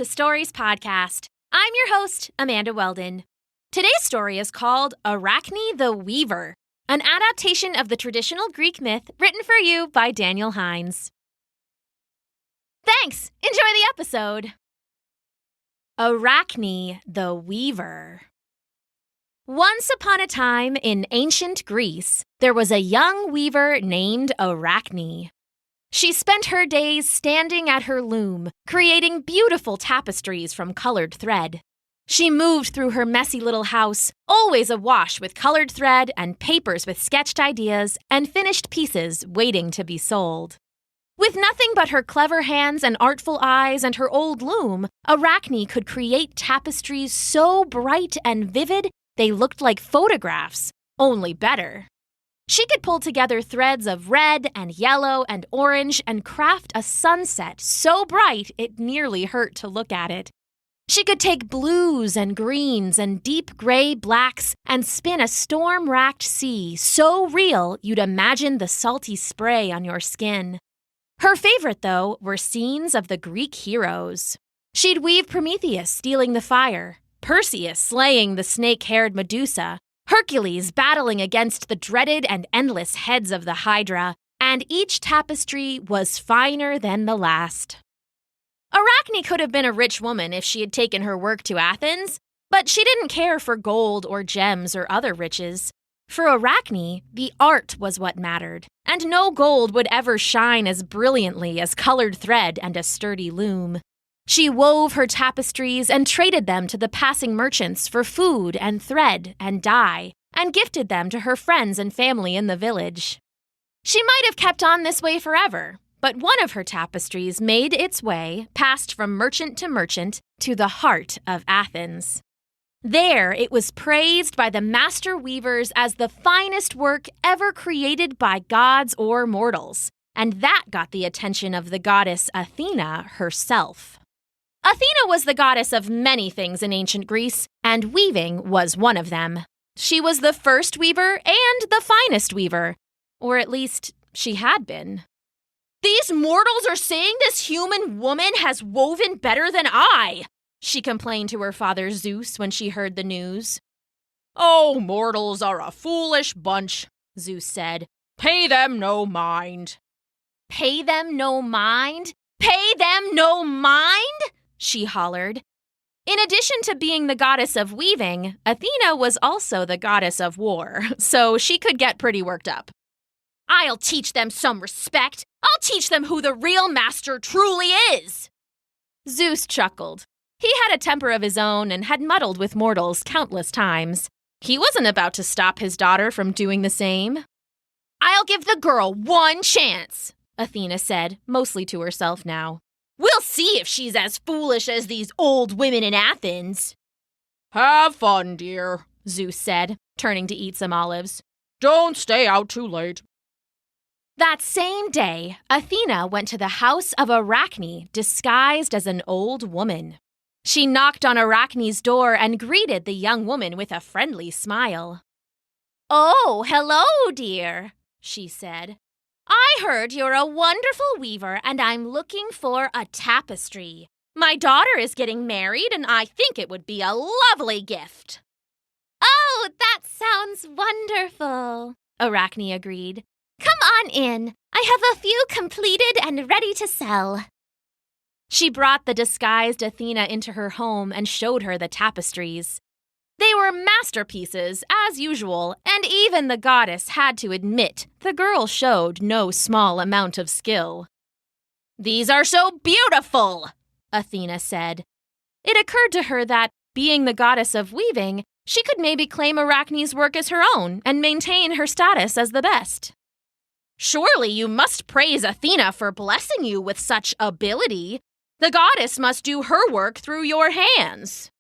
to Stories Podcast. I'm your host, Amanda Weldin. Today's story is called Arachne the Weaver, an adaptation of the traditional Greek myth written for you by Daniel Hinds. Thanks! Enjoy the episode! Arachne the Weaver. Once upon a time in ancient Greece, there was a young weaver named Arachne. She spent her days standing at her loom, creating beautiful tapestries from colored thread. She moved through her messy little house, always awash with colored thread and papers with sketched ideas and finished pieces waiting to be sold. With nothing but her clever hands and artful eyes and her old loom, Arachne could create tapestries so bright and vivid they looked like photographs, only better. She could pull together threads of red and yellow and orange and craft a sunset so bright it nearly hurt to look at it. She could take blues and greens and deep gray blacks and spin a storm-racked sea so real you'd imagine the salty spray on your skin. Her favorite, though, were scenes of the Greek heroes. She'd weave Prometheus stealing the fire, Perseus slaying the snake-haired Medusa, Hercules battling against the dreaded and endless heads of the Hydra, and each tapestry was finer than the last. Arachne could have been a rich woman if she had taken her work to Athens, but she didn't care for gold or gems or other riches. For Arachne, the art was what mattered, and no gold would ever shine as brilliantly as colored thread and a sturdy loom. She wove her tapestries and traded them to the passing merchants for food and thread and dye, and gifted them to her friends and family in the village. She might have kept on this way forever, but one of her tapestries made its way, passed from merchant to merchant, to the heart of Athens. There, it was praised by the master weavers as the finest work ever created by gods or mortals, and that got the attention of the goddess Athena herself. Athena was the goddess of many things in ancient Greece, and weaving was one of them. She was the first weaver and the finest weaver, or at least she had been. "These mortals are saying this human woman has woven better than I," she complained to her father Zeus when she heard the news. "Oh, mortals are a foolish bunch," Zeus said. "Pay them no mind." "Pay them no mind? Pay them no mind?" she hollered. In addition to being the goddess of weaving, Athena was also the goddess of war, so she could get pretty worked up. "I'll teach them some respect. I'll teach them who the real master truly is." Zeus chuckled. He had a temper of his own and had muddled with mortals countless times. He wasn't about to stop his daughter from doing the same. "I'll give the girl one chance," Athena said, mostly to herself now. "We'll see if she's as foolish as these old women in Athens." "Have fun, dear," Zeus said, turning to eat some olives. "Don't stay out too late." That same day, Athena went to the house of Arachne disguised as an old woman. She knocked on Arachne's door and greeted the young woman with a friendly smile. "Oh, hello, dear," she said. "I heard you're a wonderful weaver and I'm looking for a tapestry. My daughter is getting married and I think it would be a lovely gift." "Oh, that sounds wonderful," Arachne agreed. "Come on in. I have a few completed and ready to sell." She brought the disguised Athena into her home and showed her the tapestries. They were masterpieces, as usual, and even the goddess had to admit the girl showed no small amount of skill. "These are so beautiful," Athena said. It occurred to her that, being the goddess of weaving, she could maybe claim Arachne's work as her own and maintain her status as the best. "Surely you must praise Athena for blessing you with such ability. The goddess must do her work through your hands."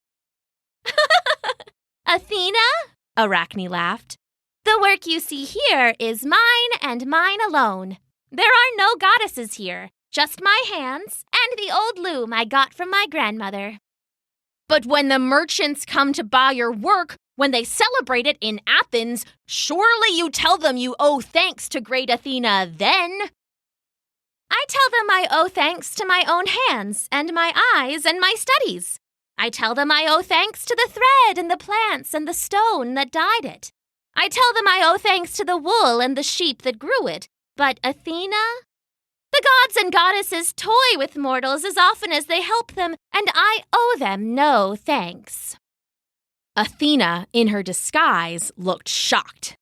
"Athena?" Arachne laughed. "The work you see here is mine and mine alone. There are no goddesses here, just my hands and the old loom I got from my grandmother." "But when the merchants come to buy your work, when they celebrate it in Athens, surely you tell them you owe thanks to great Athena then." I tell them I owe thanks to my own hands and my eyes and my studies. I tell them I owe thanks to the thread and the plants and the stone that dyed it. I tell them I owe thanks to the wool and the sheep that grew it. But Athena? The gods and goddesses toy with mortals as often as they help them, and I owe them no thanks. Athena, in her disguise, looked shocked.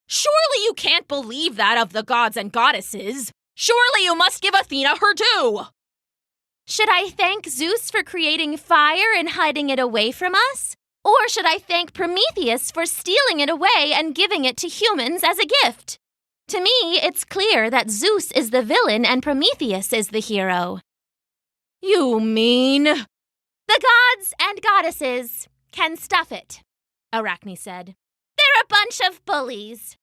Surely you can't believe that of the gods and goddesses. Surely you must give Athena her due. Should I thank Zeus for creating fire and hiding it away from us? Or should I thank Prometheus for stealing it away and giving it to humans as a gift? To me, it's clear that Zeus is the villain and Prometheus is the hero. You mean? The gods and goddesses can stuff it, Arachne said. They're a bunch of bullies.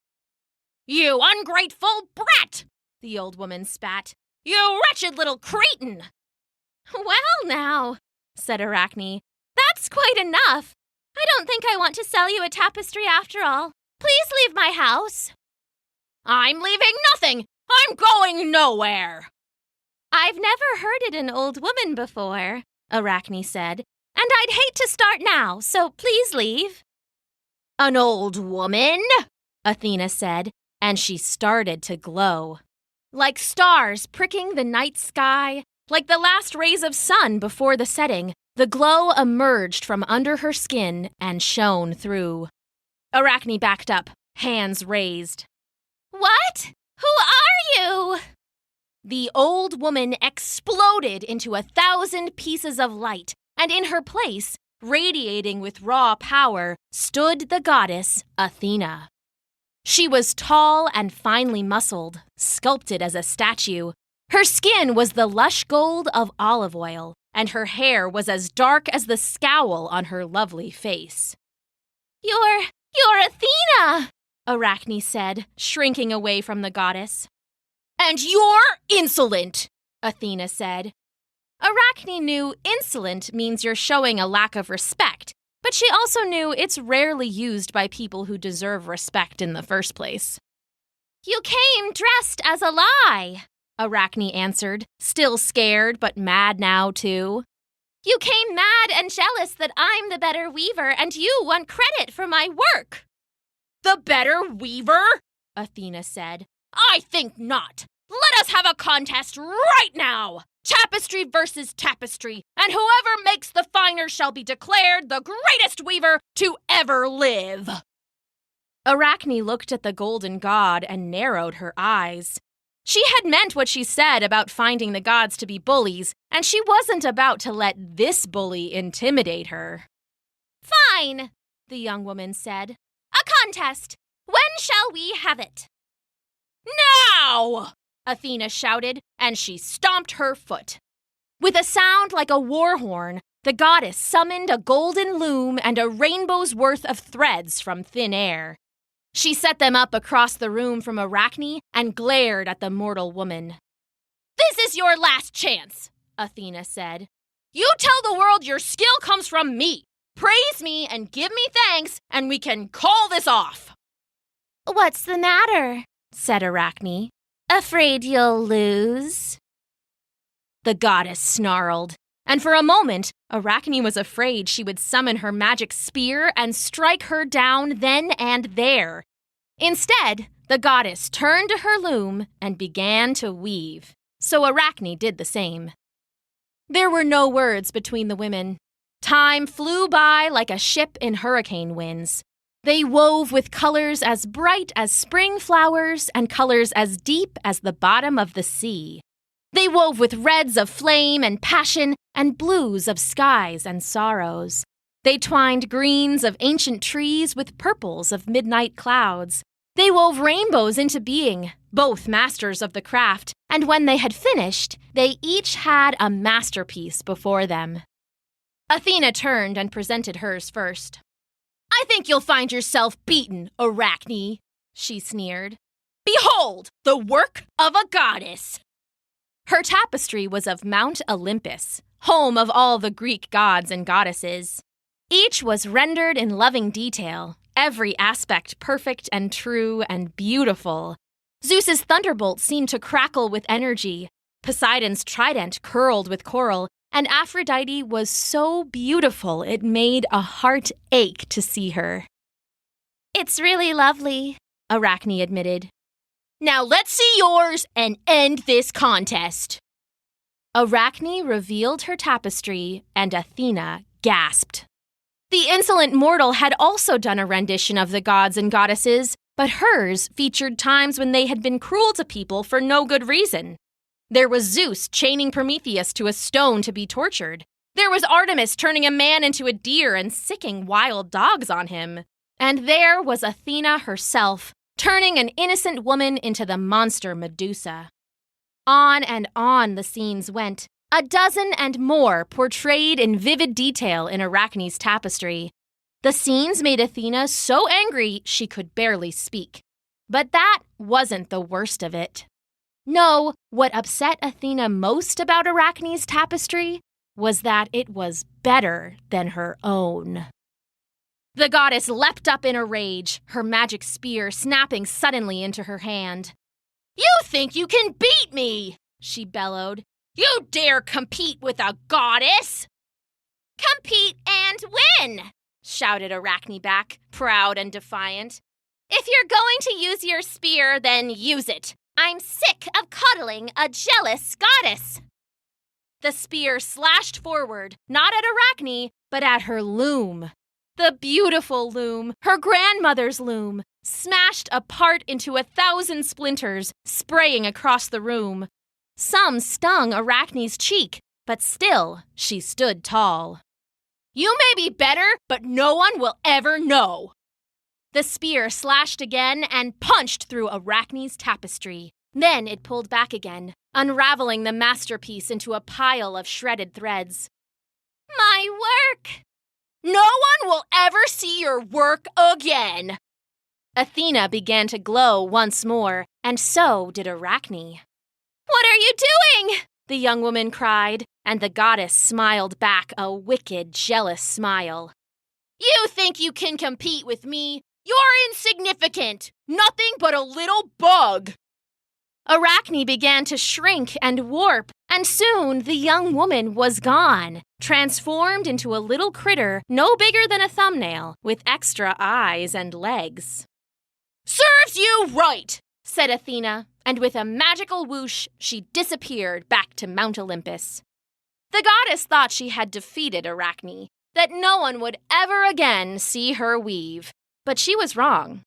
You ungrateful brat, the old woman spat. You wretched little cretin! Well now, said Arachne, that's quite enough. I don't think I want to sell you a tapestry after all. Please leave my house. I'm leaving nothing. I'm going nowhere. I've never heard an old woman before, Arachne said, and I'd hate to start now, so please leave. An old woman? Athena said, and she started to glow. Like stars pricking the night sky, like the last rays of sun before the setting, the glow emerged from under her skin and shone through. Arachne backed up, hands raised. What? Who are you? The old woman exploded into 1,000 pieces of light, and in her place, radiating with raw power, stood the goddess Athena. She was tall and finely muscled, sculpted as a statue. Her skin was the lush gold of olive oil, and her hair was as dark as the scowl on her lovely face. You're Athena, Arachne said, shrinking away from the goddess. And you're insolent, Athena said. Arachne knew insolent means you're showing a lack of respect, but she also knew it's rarely used by people who deserve respect in the first place. You came dressed as a lie, Arachne answered, still scared but mad now too. You came mad and jealous that I'm the better weaver and you want credit for my work. The better weaver? Athena said. I think not. Let us have a contest right now. Tapestry versus tapestry, and whoever makes the finer shall be declared the greatest weaver to ever live. Arachne looked at the golden god and narrowed her eyes. She had meant what she said about finding the gods to be bullies, and she wasn't about to let this bully intimidate her. Fine, the young woman said. A contest. When shall we have it? Now! Athena shouted, and she stomped her foot. With a sound like a war horn, the goddess summoned a golden loom and a rainbow's worth of threads from thin air. She set them up across the room from Arachne and glared at the mortal woman. This is your last chance, Athena said. You tell the world your skill comes from me. Praise me and give me thanks, and we can call this off. What's the matter? Said Arachne. Afraid you'll lose? The goddess snarled, and for a moment, Arachne was afraid she would summon her magic spear and strike her down then and there. Instead, the goddess turned to her loom and began to weave, so Arachne did the same. There were no words between the women. Time flew by like a ship in hurricane winds. They wove with colors as bright as spring flowers and colors as deep as the bottom of the sea. They wove with reds of flame and passion and blues of skies and sorrows. They twined greens of ancient trees with purples of midnight clouds. They wove rainbows into being, both masters of the craft, and when they had finished, they each had a masterpiece before them. Athena turned and presented hers first. I think you'll find yourself beaten, Arachne, she sneered. Behold, the work of a goddess. Her tapestry was of Mount Olympus, home of all the Greek gods and goddesses. Each was rendered in loving detail, every aspect perfect and true and beautiful. Zeus's thunderbolt seemed to crackle with energy. Poseidon's trident curled with coral, and Aphrodite was so beautiful it made a heart ache to see her. "It's really lovely," Arachne admitted. "Now let's see yours and end this contest." Arachne revealed her tapestry, and Athena gasped. The insolent mortal had also done a rendition of the gods and goddesses, but hers featured times when they had been cruel to people for no good reason. There was Zeus chaining Prometheus to a stone to be tortured. There was Artemis turning a man into a deer and sicking wild dogs on him. And there was Athena herself, turning an innocent woman into the monster Medusa. On and on the scenes went, a dozen and more portrayed in vivid detail in Arachne's tapestry. The scenes made Athena so angry she could barely speak. But that wasn't the worst of it. No, what upset Athena most about Arachne's tapestry was that it was better than her own. The goddess leapt up in a rage, her magic spear snapping suddenly into her hand. "You think you can beat me?" she bellowed. "You dare compete with a goddess?" "Compete and win!" shouted Arachne back, proud and defiant. "If you're going to use your spear, then use it. I'm sick of cuddling a jealous goddess." The spear slashed forward, not at Arachne, but at her loom. The beautiful loom, her grandmother's loom, smashed apart into 1,000 splinters, spraying across the room. Some stung Arachne's cheek, but still she stood tall. "You may be better, but no one will ever know." The spear slashed again and punched through Arachne's tapestry. Then it pulled back again, unraveling the masterpiece into a pile of shredded threads. "My work!" "No one will ever see your work again!" Athena began to glow once more, and so did Arachne. "What are you doing?" the young woman cried, and the goddess smiled back a wicked, jealous smile. "You think you can compete with me? You're insignificant! Nothing but a little bug!" Arachne began to shrink and warp, and soon the young woman was gone, transformed into a little critter no bigger than a thumbnail, with extra eyes and legs. "Serves you right," said Athena, and with a magical whoosh, she disappeared back to Mount Olympus. The goddess thought she had defeated Arachne, that no one would ever again see her weave, but she was wrong.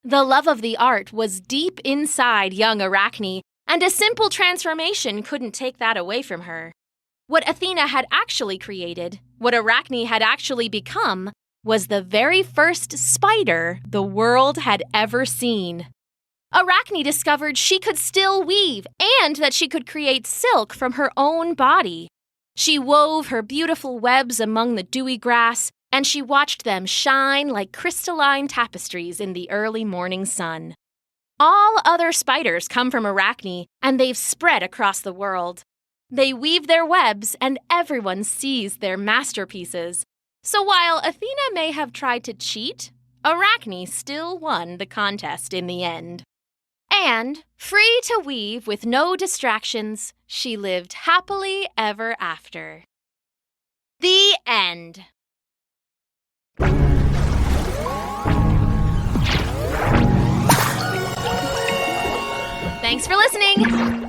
The love of the art was deep inside young Arachne, and a simple transformation couldn't take that away from her. What Athena had actually created, what Arachne had actually become, was the very first spider the world had ever seen. Arachne discovered she could still weave and that she could create silk from her own body. She wove her beautiful webs among the dewy grass, and she watched them shine like crystalline tapestries in the early morning sun. All other spiders come from Arachne, and they've spread across the world. They weave their webs, and everyone sees their masterpieces. So while Athena may have tried to cheat, Arachne still won the contest in the end. And, free to weave with no distractions, she lived happily ever after. The end. Thanks for listening!